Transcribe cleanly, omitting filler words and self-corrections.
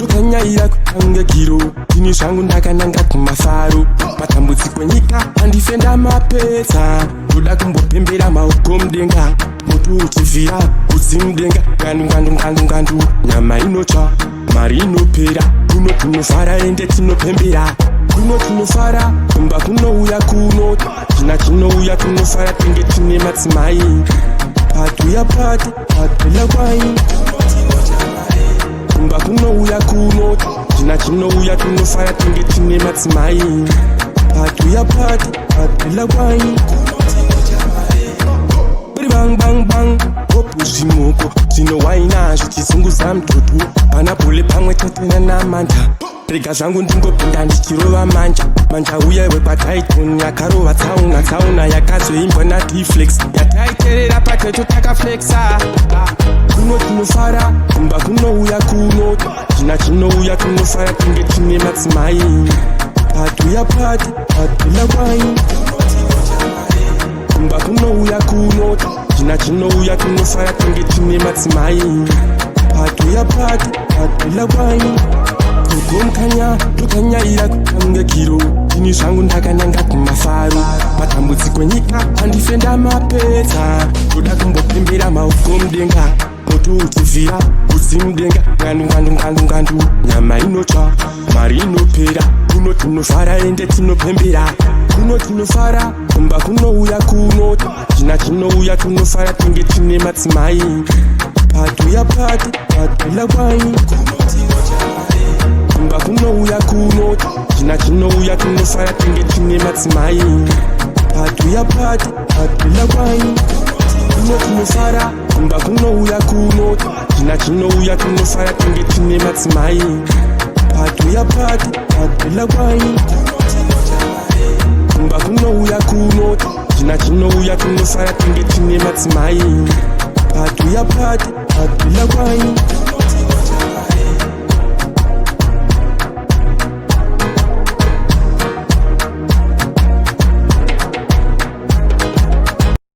tokanyaira kutanga giro ini zvangu ndakananga kumafaro matambudziko nyika handifenda mapedza ndoda kumbopembera maoko mudenga moto uchivhira kudzimudenga ngandu nyama inotsva mari inopera kuno kunofara ende tinopembera kuno tinofara kumba kunouya kuno china chinouya kunofara tenge tine madzimai patuya pati patela kwai kumba kunouya kuno china chinouya kunofara tenge tine madzimai patuya pati patela kwai bang bang bang kopu zvimoko zvinowaina zvichizunguza mututu pana bhule pamwe tetena namanda rega zvangu ndingopinda ndichirova manja uya wekwataiton yakarova tsauna yakazoimbwa naDflex yataiterera pateto takaflexa kuno tinofara kumba kunouya kuno china chinouya kunofara tenge tine madzimai patuya pati patela kwai kumba kunouya kuno china chinouya kunofara tenge tine madzimai patuya pati patela kwai kugomkanya tokanyaira kutanga giro ini zvangu ndakananga kumafaro matambudziko nyika handifenda mapedza ndoda kumbopembera maoko mudenga moto uchivhira kudzimudenga ngandu nyama inotsva mari inopera kuno tinofara ende tinopembera kuno tinofara kumba kunouya kuno china chinouya kunofara tenge tine madzimai patuya pati patela kwai kumba kunouya kuno china chinouya kunofara tenge tine madzimai patuya pati patela kwai kuno tinofara kumba kunouya kuno china chinouya kunofara tenge tine madzimai patuya pati patela kwai kumba kunouya kuno china chinouya kunofara tenge tine madzimai patuya pati patela kwai